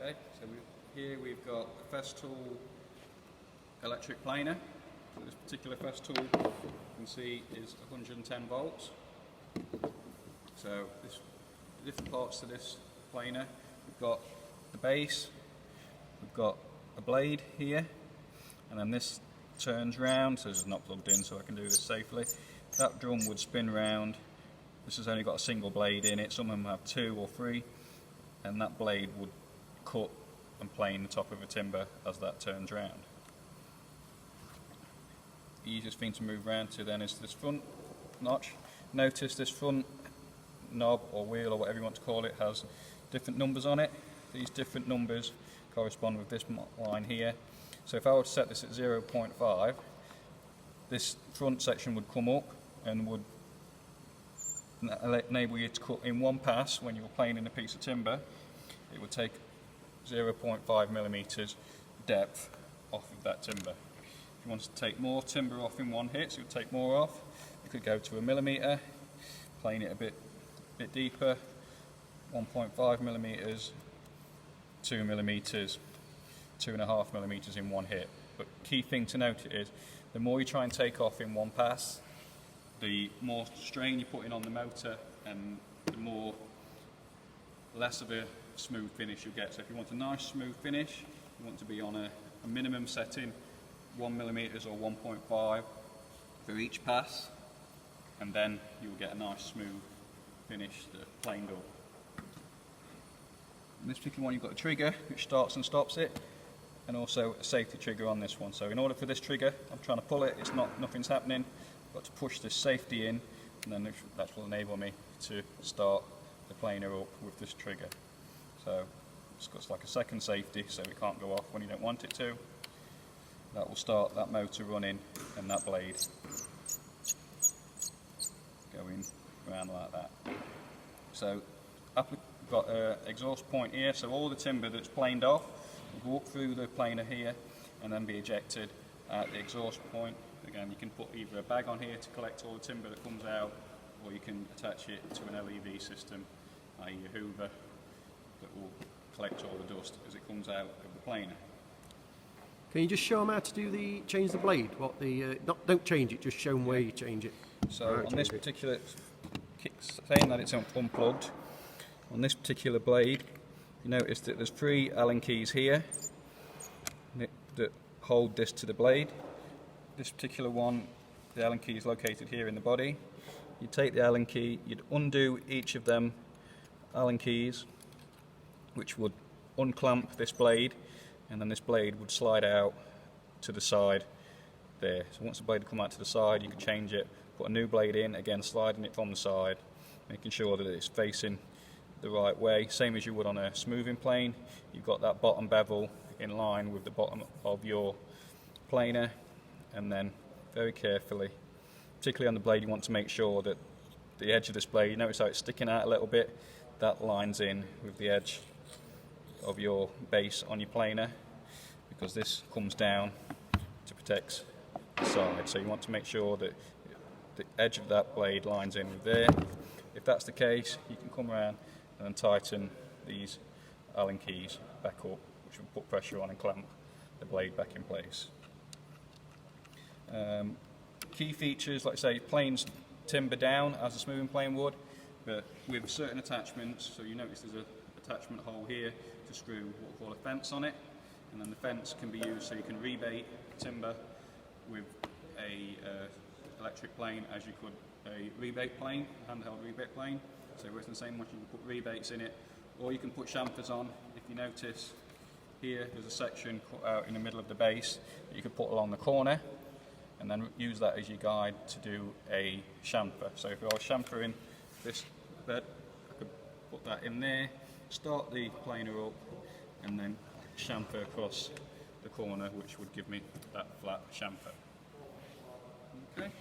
Okay, so here we've got a festool electric planer. So this particular festool, you can see, is 110 volts. So the different parts to this planer, we've got the base, we've got a blade here, and then this turns round, so this is not plugged in, so I can do this safely. That drum would spin round. This has only got a single blade in it, some of them have 2 or 3, and that blade would cut and plane the top of a timber as that turns round. The easiest thing to move round to then is this front notch. Notice this front knob or wheel or whatever you want to call it has different numbers on it. These different numbers correspond with this line here. So if I were to set this at 0.5, this front section would come up and would enable you to cut in one pass. When you were planing a piece of timber, it would take 0.5 millimeters depth off of that timber. If you wanted to take more timber off in one hit, so it would take more off, you could go to 1 millimeter, plane it a bit deeper, 1.5 millimeters, 2 millimeters, 2.5 millimeters in one hit. But key thing to note is, the more you try and take off in one pass, the more strain you're putting on the motor, and the less of a smooth finish you get. So if you want a nice smooth finish, you want to be on a minimum setting, 1 millimeters or 1.5 for each pass, and then you'll get a nice smooth finish that's planed up. In this particular one, you've got a trigger which starts and stops it, and also a safety trigger on this one. So in order for this trigger, I'm trying to pull it, nothing's happening. I've got to push this safety in, and then that will enable me to start the planer up with this trigger. So it's got like a second safety, so it can't go off when you don't want it to. That will start that motor running and that blade going around like that. So we've got an exhaust point here, so all the timber that's planed off will walk through the planer here and then be ejected at the exhaust point. Again, you can put either a bag on here to collect all the timber that comes out, or you can attach it to an LED system, i.e. a hoover, that will collect all the dust as it comes out of the planer. Can you just show them how to change the blade? Don't change it, just show them where you change it. So on this particular, saying that it's unplugged, on this particular blade, you notice that there's 3 Allen keys here that hold this to the blade. This particular one, the Allen key is located here in the body. You take the Allen key, you'd undo each of them Allen keys, which would unclamp this blade, and then this blade would slide out to the side there. So once the blade would come out to the side, you could change it, put a new blade in, again sliding it from the side, making sure that it's facing the right way, same as you would on a smoothing plane. You've got that bottom bevel in line with the bottom of your planer, and then very carefully, particularly on the blade, you want to make sure that the edge of this blade, you notice how it's sticking out a little bit, that lines in with the edge of your base on your planer, because this comes down to protect the side. So you want to make sure that the edge of that blade lines in with there. If that's the case, you can come around and then tighten these Allen keys back up, which will put pressure on and clamp the blade back in place. Key features, like I say, planes timber down as a smoothing plane would, but with certain attachments. So you notice there's an attachment hole here to screw what we call a fence on it, and then the fence can be used so you can rebate timber with a electric plane as you could a rebate plane, handheld rebate plane. So it works in the same way. You can put rebates in it, or you can put chamfers on. If you notice here, there's a section cut out in the middle of the base that you could put along the corner, and then use that as your guide to do a chamfer. So if I was chamfering this bed, I could put that in there, start the planer up, and then chamfer across the corner, which would give me that flat chamfer. Okay.